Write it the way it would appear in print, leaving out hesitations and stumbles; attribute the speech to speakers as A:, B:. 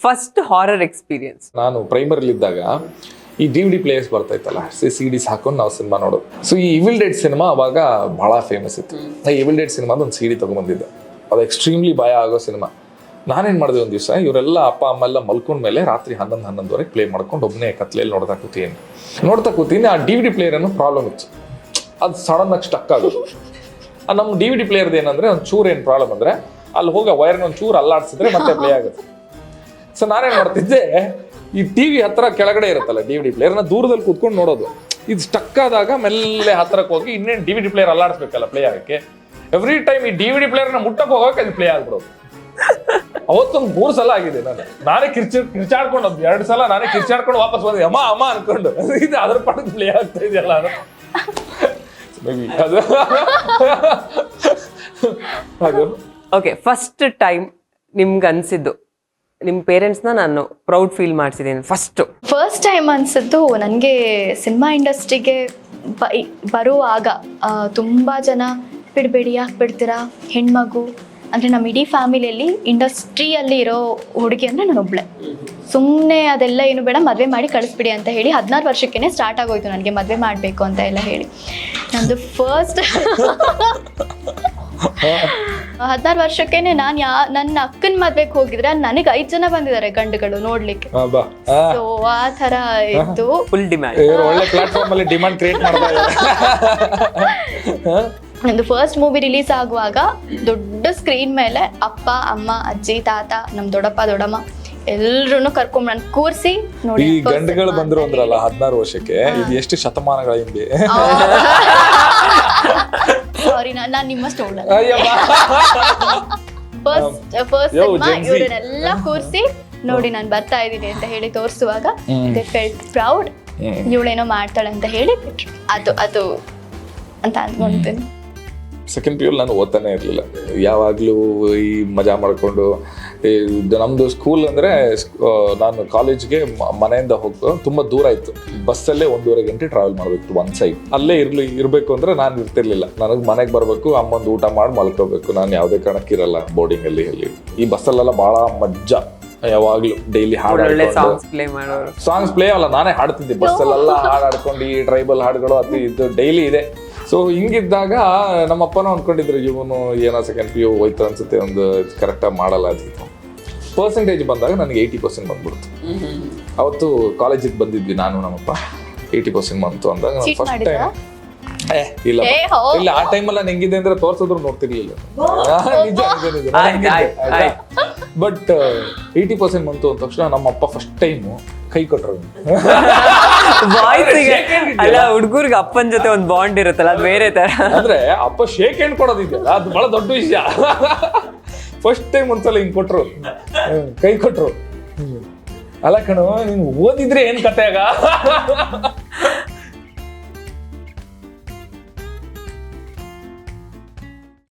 A: First horror experience?
B: ನಾನು ಪ್ರೈಮರಿಲಿದ್ದಾಗ ಈ DVD players ಬರ್ತಾ ಇತ್ತಲ್ಲ, CDs ಹಾಕೊಂಡು ನಾವು ಸಿನಿಮಾ ನೋಡೋದು. ಸೊ ಈ ಇವಿಲ್ ಡೆಡ್ ಸಿನಿಮಾ ಅವಾಗ ಬಹಳ ಫೇಮಸ್ ಇತ್ತು. ಈ ಇವಿಲ್ ಡೆಡ್ ಸಿನಿಮಾದ ಒಂದು CD ತಗೊಂಡ್ಬಂದಿದ್ದೆ. ಅದು ಎಕ್ಸ್ಟ್ರೀಮ್ಲಿ ಭಯ ಆಗೋ ಸಿನಿಮಾ. ನಾನೇನು ಮಾಡಿದೆ, ಒಂದು ದಿವಸ ಇವರೆಲ್ಲ ಅಪ್ಪ ಅಮ್ಮ ಎಲ್ಲ ಮಲ್ಕೊಂಡ್ಮೇಲೆ ರಾತ್ರಿ 11-11ವರೆಗೆ ಪ್ಲೇ ಮಾಡ್ಕೊಂಡು ಒಬ್ಬನೇ ಕತ್ಲೆಯಲ್ಲಿ ನೋಡ್ತಾ ಕೂತೀನಿ. ಆ DVD ಪ್ಲೇಯರ್ ಪ್ರಾಬ್ಲಮ್ ಇತ್ತು, ಅದು ಸಡನ್ ಆಗಿ ಸ್ಟಕ್ ಆಗೋದು. ನಮ್ಮ DVD ಪ್ಲೇಯರ್ದು ಏನಂದ್ರೆ ಒಂದು ಚೂರು ಏನು ಪ್ರಾಬ್ಲಮ್ ಅಂದ್ರೆ ಅಲ್ಲಿ ಹೋಗೋ ವೈರ್ನ ಒಂದು ಚೂರು ಅಲ್ಲಾಡ್ಸಿದ್ರೆ ಮತ್ತೆ ಪ್ಲೇ ಆಗುತ್ತೆ. ಸೊ ನಾನೇನು ಮಾಡ್ತಿದ್ದೆ, ಈ TV ಹತ್ರ ಕೆಳಗಡೆ ಇರುತ್ತಲ್ಲ DVD ಪ್ಲೇಯರ್ನ ದೂರದಲ್ಲಿ ಕೂತ್ಕೊಂಡು ನೋಡೋದು. ಇದು ಸ್ಟಕ್ ಆದಾಗ ಮೆಲ್ಲೆ ಹತ್ರಕ್ಕೆ ಹೋಗಿ ಇನ್ನೇನು DVD ಪ್ಲೇಯರ್ ಅಲ್ಲಾಡಿಸ್ಬೇಕಲ್ಲ ಪ್ಲೇ ಆಗಕ್ಕೆ. ಎವ್ರಿ ಟೈಮ್ ಈ DVD ಪ್ಲೇಯರ್ನ ಮುಟ್ಟಕ್ಕೆ ಹೋಗೋಕೆ ಅದು ಪ್ಲೇ ಆಗ್ಬಿಡೋದು. ಅವತ್ತೊಂದು 3 ಸಲ ಆಗಿದೆ. ನಾನೇ ಕಿರ್ಚಾಡ್ಕೊಂಡು 2 ಸಲ ನಾನೇ ಕಿರ್ಚಾಡ್ಕೊಂಡು ವಾಪಸ್ ಬಂದೆ, ಅಮ್ಮ ಅನ್ಕೊಂಡು. ಇದು ಅದ್ರ ಪಡೆದು ಪ್ಲೇ ಆಗ್ತಾ ಇದೆಯಲ್ಲ ಅದು.
A: ಓಕೆ, ಫಸ್ಟ್ ಟೈಮ್ ನಿಮ್ಗೆ ಅನ್ಸಿದ್ದು ನಿಮ್ಮ ಪೇರೆಂಟ್ಸ್ನ ನಾನು ಪ್ರೌಡ್ ಫೀಲ್ ಮಾಡಿಸಿದ್ದೀನಿ
C: ಫಸ್ಟ್ ಟೈಮ್ ಅನ್ಸಿದ್ದು ನನಗೆ ಸಿನಿಮಾ ಇಂಡಸ್ಟ್ರಿಗೆ ಬರುವಾಗ ತುಂಬ ಜನ ಬಿಡಬೇಡಿ, ಯಾಕೆ ಬಿಡ್ತೀರಾ, ಹೆಣ್ಮಗು ಅಂದರೆ ನಮ್ಮ ಇಡೀ ಫ್ಯಾಮಿಲಿಯಲ್ಲಿ ಇಂಡಸ್ಟ್ರಿಯಲ್ಲಿ ಇರೋ ಹುಡುಗಿ ಅಂದರೆ ನಾನು ಒಬ್ಳೆ. ಸುಮ್ಮನೆ ಅದೆಲ್ಲ ಏನು ಬೇಡ, ಮದುವೆ ಮಾಡಿ ಕಳಿಸ್ಬಿಡಿ ಅಂತ ಹೇಳಿ 16 ವರ್ಷಕ್ಕೇ ಸ್ಟಾರ್ಟ್ ಆಗೋಯ್ತು ನನಗೆ ಮದುವೆ ಮಾಡಬೇಕು ಅಂತ ಎಲ್ಲ ಹೇಳಿ. ನಂದು ಫಸ್ಟ್ 16 ವರ್ಷಕ್ಕೇ ನಾನು ನನ್ನ ಅಕ್ಕನ ಮದ್ವೆಗೆ ಹೋಗಿದ್ರೆ ನನಗೆ 5 ಜನ ಬಂದಿದ್ದಾರೆ ಗಂಡುಗಳು ನೋಡ್ಲಿಕ್ಕೆ. ಸೊ ಆ ಥರ ಇತ್ತು.
A: Full demand.
B: ಒಳ್ಳೆ ಪ್ಲಾಟ್ಫಾರ್ಮ್ ಅಲ್ಲಿ ಡಿಮ್ಯಾಂಡ್ ಕ್ರಿಯೇಟ್ ಮಾಡ್ತಾ ಇದ್ದಾರೆ.
C: ನಂದು ಫಸ್ಟ್ ಮೂವಿ ರಿಲೀಸ್ ಆಗುವಾಗ ದೊಡ್ಡ ಸ್ಕ್ರೀನ್ ಮೇಲೆ ಅಪ್ಪ ಅಮ್ಮ ಅಜ್ಜಿ ತಾತ ನಮ್ಮ ದೊಡ್ಡಪ್ಪ ದೊಡ್ಡಮ್ಮ ಎಲ್ರು ಕರ್ಕೊಂಡ್ ನಾನು ಕೂರಿಸಿ ನೋಡಿ.
B: ಈ ಗಂಡುಗಳು ಬಂದ್ರು ಅಂದ್ರಲ್ಲ 16 ವರ್ಷಕ್ಕೆ, ಇದು ಎಷ್ಟು ಶತಮಾನಗಳ ಹಿಂದೆ.
C: ಸಾರಿ, ನಾನು ನಿಮ್ಮಷ್ಟು ಫಸ್ಟ್ ಇವರನ್ನೆಲ್ಲ ಕೂರಿಸಿ ನೋಡಿ ನಾನು ಬರ್ತಾ ಇದ್ದೀನಿ ಅಂತ ಹೇಳಿ ತೋರಿಸುವಾಗ ದೇ ಫೆಲ್ಟ್ ಪ್ರೌಡ್. ಇವಳೇನೋ ಮಾಡ್ತಾಳೆ ಅಂತ ಹೇಳಿ ಅದು ಅಂತ ಅನ್ಕೊಂತೀನಿ.
B: ಸೆಕೆಂಡ್ PU ನಾನು ಓದ್ತಾನೆ ಇರಲಿಲ್ಲ. ಯಾವಾಗಲೂ ಈ ಮಜಾ ಮಾಡಿಕೊಂಡು ನಮ್ಮದು ಸ್ಕೂಲ್ ಅಂದರೆ ನಾನು ಕಾಲೇಜ್ಗೆ ಮನೆಯಿಂದ ಹೋಗೋ ತುಂಬ ದೂರ ಇತ್ತು. ಬಸ್ಸಲ್ಲೇ 1.5 ಗಂಟೆ ಟ್ರಾವೆಲ್ ಮಾಡಬೇಕು ಒನ್ ಸೈಡ್. ಅಲ್ಲೇ ಇರಬೇಕು ಅಂದರೆ ನಾನು ಇರ್ತಿರ್ಲಿಲ್ಲ. ನನಗೆ ಮನೆಗೆ ಬರಬೇಕು, ಅಮ್ಮಂದು ಊಟ ಮಾಡಿ ಮಲ್ಕೋಬೇಕು. ನಾನು ಯಾವುದೇ ಕಾರಣಕ್ಕಿರಲ್ಲ ಬೋರ್ಡಿಂಗಲ್ಲಿ. ಈ ಬಸ್ಸಲ್ಲೆಲ್ಲ ಭಾಳ ಮಜ್ಜಾ. ಯಾವಾಗಲೂ ಡೈಲಿ ಸಾಂಗ್ಸ್ ಪ್ಲೇ ಅಲ್ಲ, ನಾನೇ ಹಾಡ್ತಿದ್ದೆ ಬಸ್ಸಲ್ಲೆಲ್ಲ ಹಾಡ್ಕೊಂಡು. ಈ ಟ್ರೈಬಲ್ ಹಾಡುಗಳು ಅದು ಇದು ಡೈಲಿ ಇದೆ. ಸೊ ಹಿಂಗಿದ್ದಾಗ ನಮ್ಮಪ್ಪನೂ ಅಂದ್ಕೊಂಡಿದ್ರು ಇವನು ಏನೋ ಸೆಕೆಂಡ್ PU ಹೋಯ್ತು ಅನ್ಸುತ್ತೆ, ಒಂದು ಕರೆಕ್ಟಾಗಿ ಮಾಡಲ್ಲ ಅದಿತ್ತು. ಪರ್ಸೆಂಟೇಜ್ ಬಂದಾಗ ನನಗೆ 80% ಬಂದ್ಬಿಡ್ತು. ಅವತ್ತು ಕಾಲೇಜಿಗೆ ಬಂದಿದ್ವಿ ನಾನು ನಮ್ಮಪ್ಪ. 80% ಬಂತು ಅಂದಾಗ ಫಸ್ಟ್ ಟೈಮ್ ಇಲ್ಲ ಆ ಟೈಮಲ್ಲ ಹೆಂಗಿದೆ ಅಂದ್ರೆ ತೋರ್ಸಿದ್ರು ನೋಡ್ತಿರ್ಲಿಲ್ಲ. ಬಟ್ 80% ಬಂತು ಅಂದ ತಕ್ಷಣ ನಮ್ಮಪ್ಪ ಫಸ್ಟ್ ಟೈಮು ಕೈ ಕೊಟ್ರು.
A: ಅಲ್ಲ, ಹುಡುಗರಿಗೆ ಅಪ್ಪನ ಜೊತೆ ಒಂದು ಬಾಂಡ್ ಇರುತ್ತಲ್ಲ, ಅದು ಬೇರೆ ತರ.
B: ಅಂದ್ರೆ ಅಪ್ಪ ಶೇಕ್ ಹ್ಯಾಂಡ್ ಕೊಡೋದಿದೆಯಲ್ಲ, ಅದು ಬಹಳ ದೊಡ್ಡ ವಿಷಯ. ಫಸ್ಟ್ ಟೈಮ್ ಒಂದ್ಸಲ ಹಿಂಗ್ ಕೊಟ್ರು, ಕೈ ಕೊಟ್ರು. ಅಲ್ಲ ಕಣೋ, ನೀನು ಓದಿದ್ರೆ ಏನ್ ಕತೆ ಆಗ